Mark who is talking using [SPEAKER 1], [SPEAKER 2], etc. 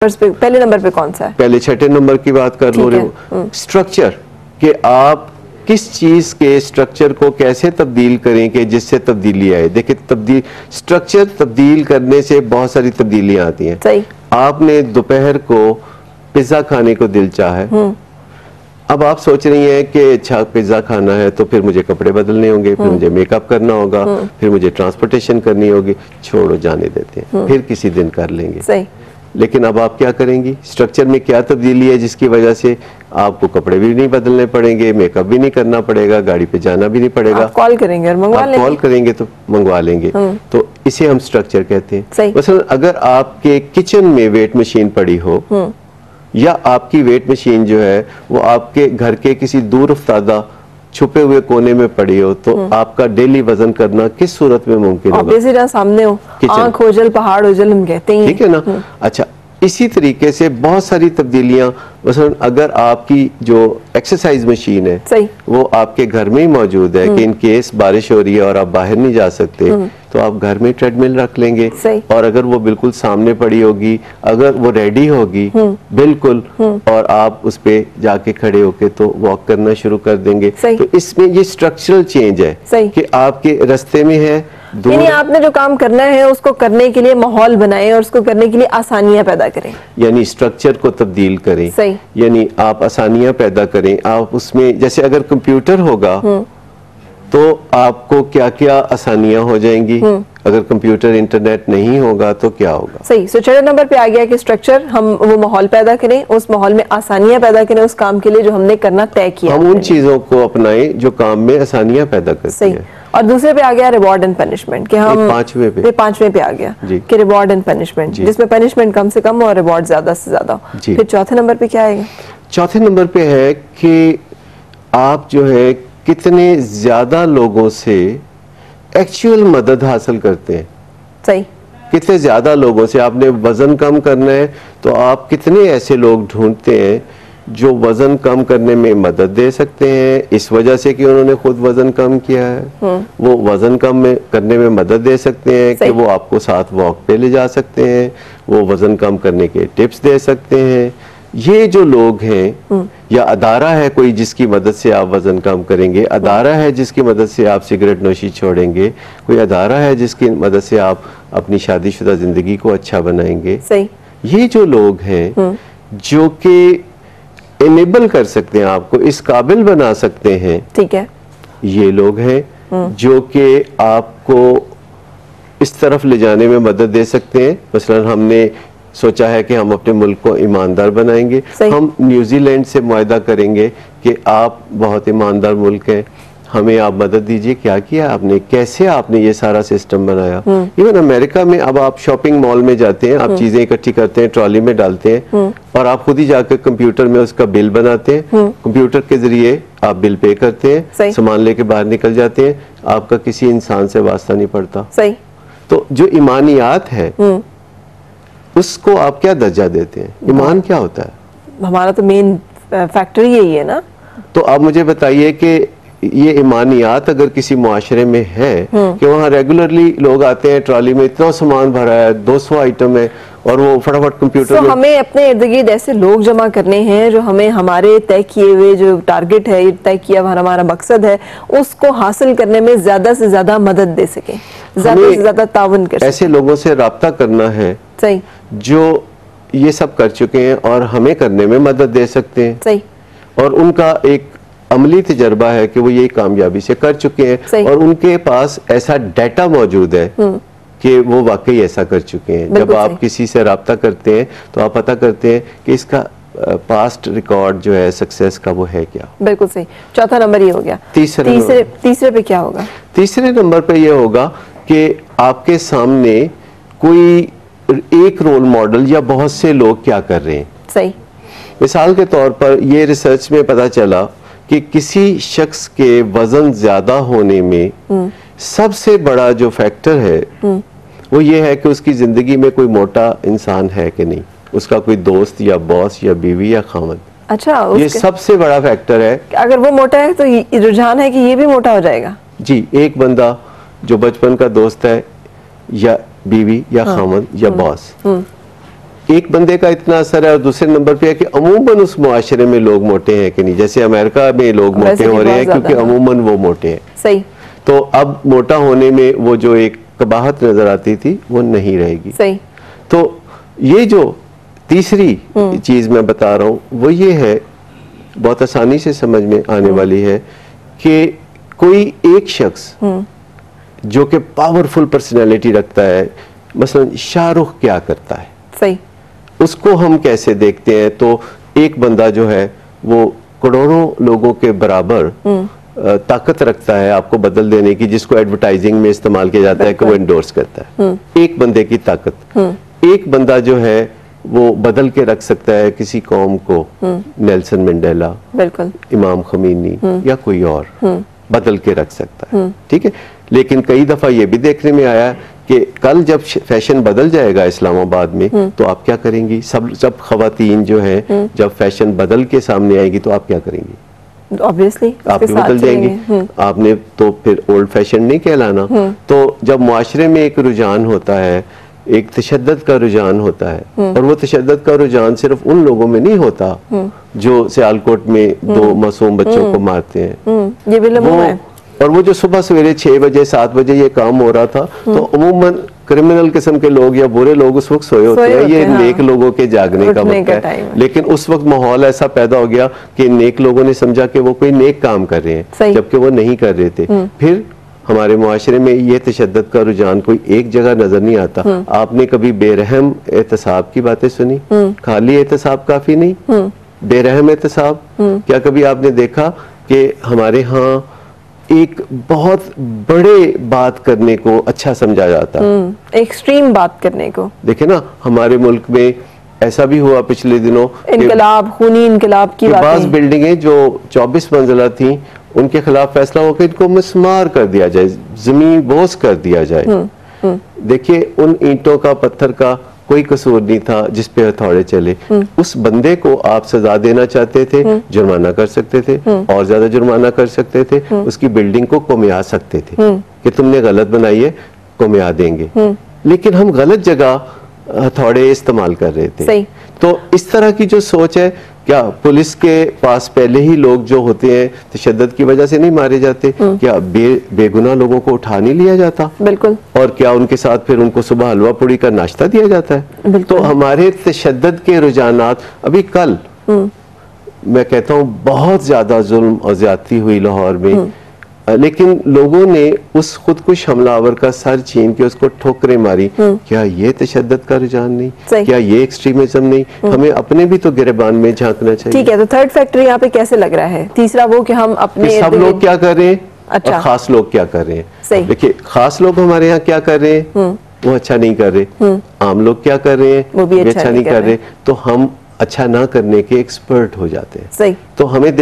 [SPEAKER 1] पहले नंबर पे कौन सा है?
[SPEAKER 2] पहले छठे नंबर की बात कर लो, स्ट्रक्चर, कि आप किस चीज के स्ट्रक्चर को कैसे तब्दील करें कि जिससे तब्दीली आए। देखिए, स्ट्रक्चर तब्दील करने से बहुत सारी तब्दीलियां आती हैं।
[SPEAKER 1] सही।
[SPEAKER 2] आपने दोपहर को पिज्जा खाने को दिल चाहे, अब आप सोच रही हैं कि अच्छा पिज्जा खाना है तो फिर मुझे कपड़े बदलने होंगे, फिर मुझे मेकअप करना होगा, फिर मुझे ट्रांसपोर्टेशन करनी होगी। छोड़ो, जाने देते हैं, फिर किसी दिन कर लेंगे।
[SPEAKER 1] सही।
[SPEAKER 2] लेकिन अब आप क्या करेंगी? स्ट्रक्चर में क्या तब्दीली है जिसकी वजह से आपको कपड़े भी नहीं बदलने पड़ेंगे, मेकअप भी नहीं करना पड़ेगा, गाड़ी पे जाना भी नहीं पड़ेगा।
[SPEAKER 1] आप कॉल करेंगे और मंगवा लेंगे।
[SPEAKER 2] कॉल करेंगे तो मंगवा लेंगे। तो इसे हम स्ट्रक्चर कहते हैं। मसलन अगर आपके किचन में वेट मशीन पड़ी हो, या आपकी वेट मशीन जो है वो आपके घर के किसी दूर अफ्तादा छुपे हुए कोने में पड़ी हो, तो आपका डेली वजन करना किस सूरत में मुमकिन होगा?
[SPEAKER 1] सामने हो, आंख ओझल पहाड़ ओझल हम कहते हैं,
[SPEAKER 2] ठीक है ना। अच्छा, इसी तरीके से बहुत सारी तब्दीलियां, मसलन अगर आपकी जो एक्सरसाइज मशीन है
[SPEAKER 1] सही,
[SPEAKER 2] वो आपके घर में ही मौजूद है कि इन केस बारिश हो रही है और आप बाहर नहीं जा सकते, तो आप घर में ट्रेडमिल रख लेंगे। और अगर वो बिल्कुल सामने पड़ी होगी, अगर वो रेडी होगी बिल्कुल, और आप उस पे जाके खड़े होके तो वॉक करना शुरू कर देंगे। तो इसमें ये स्ट्रक्चरल चेंज है कि आपके रास्ते में है।
[SPEAKER 1] यानी आपने जो काम करना है उसको करने के लिए माहौल बनाएं और उसको करने के लिए आसानियां पैदा करें,
[SPEAKER 2] यानी स्ट्रक्चर को तब्दील करें।
[SPEAKER 1] सही।
[SPEAKER 2] यानी आप आसानियां पैदा करें। आप उसमें जैसे अगर कंप्यूटर होगा तो आपको क्या क्या आसानियां हो जाएंगी, अगर कंप्यूटर इंटरनेट नहीं होगा तो क्या होगा?
[SPEAKER 1] सही। सो छठे नंबर पे आ गया कि स्ट्रक्चर, हम वो माहौल पैदा करें, उस माहौल में आसानियां पैदा करें उस काम के लिए जो हमने करना तय किया।
[SPEAKER 2] हम उन चीजों को अपनाएं जो काम में आसानियां पैदा करती हैं।
[SPEAKER 1] और दूसरे पे आ गया रिवॉर्ड एंड पनिशमेंट, कि हम पांचवें पे आ गया कि रिवॉर्ड एंड पनिशमेंट, जिसमें पनिशमेंट कम से कम हो और रिवॉर्ड ज्यादा से ज्यादा हो। फिर चौथे नंबर पे क्या आएगा?
[SPEAKER 2] चौथे नंबर पे है कि आप जो है कितने ज्यादा लोगों से एक्चुअल मदद हासिल करते हैं।
[SPEAKER 1] सही।
[SPEAKER 2] कितने ज्यादा लोगों से, आपने वजन कम करना है तो आप कितने ऐसे लोग ढूंढते हैं जो वजन कम करने में मदद दे सकते हैं, इस वजह से कि उन्होंने खुद वजन कम किया है। वो वजन कम करने में मदद दे सकते हैं कि वो आपको साथ वॉक पे ले जा सकते हैं, वो वजन कम करने के टिप्स दे सकते हैं। ये जो लोग हैं, या अदारा है कोई जिसकी मदद से आप वजन कम करेंगे, अदारा है जिसकी मदद से आप सिगरेट नोशी छोड़ेंगे, कोई अदारा है जिसकी मदद से आप अपनी शादीशुदा जिंदगी को अच्छा बनाएंगे।
[SPEAKER 1] सही।
[SPEAKER 2] ये जो लोग हैं जो कि इनेबल कर सकते हैं, आपको इस काबिल बना सकते हैं,
[SPEAKER 1] ठीक है,
[SPEAKER 2] ये लोग हैं जो कि आपको इस तरफ ले जाने में मदद दे सकते हैं। मसलन हमने सोचा है कि हम अपने मुल्क को ईमानदार बनाएंगे, हम न्यूजीलैंड से मुआहदा करेंगे कि आप बहुत ईमानदार मुल्क हैं, हमें आप मदद दीजिए। क्या किया आपने, कैसे आपने ये सारा सिस्टम बनाया। इवन अमेरिका में अब आप शॉपिंग मॉल में जाते हैं, आप चीजें इकट्ठी करते हैं, ट्रॉली में डालते हैं और आप खुद ही जाकर कंप्यूटर में उसका बिल बनाते हैं, कंप्यूटर के जरिए आप बिल पे करते हैं, सामान लेके बाहर निकल जाते हैं, आपका किसी इंसान से वास्ता नहीं पड़ता।
[SPEAKER 1] सही।
[SPEAKER 2] तो जो ईमानियात है उसको आप क्या दर्जा देते हैं? ईमान क्या होता है?
[SPEAKER 1] हमारा तो मेन फैक्टर यही है ना।
[SPEAKER 2] तो आप मुझे बताइए कि ये ईमानियात अगर किसी मुआशरे में है कि वहाँ रेगुलरली लोग आते हैं, ट्रॉली में इतना सामान भरा है, 200 आइटम है, और वो फटाफट कंप्यूटर में।
[SPEAKER 1] हमें अपने इर्द गिर्द ऐसे लोग जमा करने हैं जो हमें हमारे तय किए हुए जो टारगेट है, तय किया हुआ हमारा मकसद है, उसको हासिल करने में ज्यादा से ज्यादा मदद दे सके, ज्यादा से ज्यादा ताउन कर सके।
[SPEAKER 2] ऐसे लोगों से राब्ता करना है
[SPEAKER 1] सही,
[SPEAKER 2] जो ये सब कर चुके हैं और हमें करने में मदद दे सकते हैं।
[SPEAKER 1] सही।
[SPEAKER 2] और उनका एक अमली तजर्बा है कि वो ये कामयाबी से कर चुके हैं और उनके पास ऐसा डाटा मौजूद है कि वो वाकई ऐसा कर चुके हैं। जब आप किसी से राब्ता करते हैं तो आप पता करते हैं कि इसका पास्ट रिकॉर्ड जो है सक्सेस का वो है क्या।
[SPEAKER 1] बिल्कुल सही। चौथा नंबर ये हो गया। तीसरे पे क्या होगा?
[SPEAKER 2] तीसरे नंबर पे ये होगा कि आपके सामने कोई एक रोल मॉडल या बहुत से लोग क्या कर रहे हैं।
[SPEAKER 1] सही।
[SPEAKER 2] मिसाल के तौर पर ये रिसर्च में पता चला कि किसी शख्स के वजन ज्यादा होने में सबसे बड़ा जो फैक्टर है वो ये है कि उसकी जिंदगी में कोई मोटा इंसान है कि नहीं, उसका कोई दोस्त या बॉस या बीवी या खामद।
[SPEAKER 1] अच्छा,
[SPEAKER 2] ये सबसे बड़ा फैक्टर है।
[SPEAKER 1] अगर वो मोटा है तो रुझान है कि ये भी मोटा हो जाएगा।
[SPEAKER 2] जी, एक बंदा जो बचपन का दोस्त है या बीवी या खामद या बॉस, एक बंदे का इतना असर है, और दूसरे नंबर पे है कि अमूमन उस मुआशरे में लोग मोटे हैं कि नहीं। जैसे अमेरिका में लोग मोटे हो रहे हैं क्योंकि अमूमन वो मोटे हैं।
[SPEAKER 1] सही।
[SPEAKER 2] तो अब मोटा होने में वो जो एक कबाहत नजर आती थी वो नहीं रहेगी।
[SPEAKER 1] सही।
[SPEAKER 2] तो ये जो तीसरी चीज मैं बता रहा हूँ वो ये है, बहुत आसानी से समझ में आने वाली है, कि कोई एक शख्स जो कि पावरफुल पर्सनैलिटी रखता है, मसलन शाहरुख क्या करता है,
[SPEAKER 1] सही,
[SPEAKER 2] उसको हम कैसे देखते हैं? तो एक बंदा जो है वो करोड़ों लोगों के बराबर ताकत रखता है आपको बदल देने की, जिसको एडवर्टाइजिंग में इस्तेमाल किया जाता है कि वो एंडोर्स करता है। एक बंदे की ताकत, एक बंदा जो है वो बदल के रख सकता है किसी कौम को, नेल्सन मंडेला, बिल्कुल, इमाम खमीनी या कोई और बदल के रख सकता है। ठीक है, लेकिन कई दफा ये भी देखने में आया कि कल जब फैशन बदल जाएगा इस्लामाबाद में तो आप क्या करेंगी? सब खवातीन जो हैं जब फैशन बदल के सामने आएगी तो आप क्या करेंगी?
[SPEAKER 1] ऑब्वियसली
[SPEAKER 2] आप भी बदल जाएंगे। आपने तो फिर ओल्ड फैशन नहीं कहलाना। तो जब मुआशरे में एक रुझान होता है, एक तशद्दुद का रुझान होता है, और वो तशद्दुद का रुझान सिर्फ उन लोगों में नहीं होता जो सियालकोट में 2 मासूम बच्चों को मारते हैं,
[SPEAKER 1] ये भी वो है।
[SPEAKER 2] और वो जो सुबह सवेरे 6 बजे 7 बजे ये काम हो रहा था, तो अमूमन क्रिमिनल किस्म के लोग या बुरे लोग उस वक्त सोए होते हैं। ये नेक लोगों के जागने का वक्त है। लेकिन उस वक्त माहौल ऐसा पैदा हो गया कि नेक लोगों ने समझा कि वो कोई नेक काम कर रहे हैं, जबकि वो नहीं कर रहे थे। फिर हमारे मुआशरे में ये तशद्दुद का रुझान कोई एक जगह नजर नहीं आता। आपने कभी बेरहम एहतसाब की बातें सुनी? खाली एहतसाब काफी नहीं, बेरहम एहतसाब। क्या कभी आपने देखा कि हमारे यहाँ एक बहुत बड़े बात करने को अच्छा समझा जाता है,
[SPEAKER 1] एक्सट्रीम बात करने को? देखे
[SPEAKER 2] ना, हमारे मुल्क में ऐसा भी हुआ पिछले दिनों,
[SPEAKER 1] इनकलाब, खूनी इनकलाब की बातें।
[SPEAKER 2] बाज़ बिल्डिंगें जो 24 मंजिला थी उनके खिलाफ फैसला हो कि इनको मिसमार कर दिया जाए, जमीन बोझ कर दिया जाए। देखिए, उन ईंटों का, पत्थर का कोई कसूर नहीं था जिस पे हथौड़े चले। उस बंदे को आप सजा देना चाहते थे, जुर्माना कर सकते थे, और ज्यादा जुर्माना कर सकते थे, उसकी बिल्डिंग को कोमिया सकते थे कि तुमने गलत बनाई है, कोमिया देंगे। लेकिन हम गलत जगह हथौड़े इस्तेमाल कर रहे थे।
[SPEAKER 1] सही।
[SPEAKER 2] तो इस तरह की जो सोच है, क्या पुलिस के पास पहले ही लोग जो होते हैं तशद्दुद की वजह से नहीं मारे जाते? क्या बेगुनाह लोगों को उठा नहीं लिया जाता?
[SPEAKER 1] बिल्कुल।
[SPEAKER 2] और क्या उनके साथ फिर उनको सुबह हलवा पूड़ी का नाश्ता दिया जाता है? तो हमारे तशद्दुद के रुझानात, अभी कल मैं कहता हूँ बहुत ज्यादा जुल्म और ज्यादती हुई लाहौर में, लेकिन लोगों ने उस खुदकुश हमलावर का सर छीन के उसको ठोकरें मारी। क्या ये तशद्दुद का रुझान नहीं? क्या ये एक्सट्रीमिज्म नहीं? हमें अपने भी तो गिरबान में झांकना चाहिए।
[SPEAKER 1] ठीक है, तो थर्ड फैक्टर यहाँ पे कैसे लग रहा है? तीसरा वो कि हम अपने
[SPEAKER 2] सब लोग क्या कर रहे हैं, अच्छा, और खास लोग क्या कर रहे हैं। देखिए, खास लोग हमारे यहाँ क्या कर रहे हैं, वो अच्छा नहीं कर रहे। आम लोग क्या कर रहे हैं, वो भी अच्छा नहीं कर रहे। तो हम अच्छा ना करने के एक्सपर्ट हो जाते हैं। तो हमें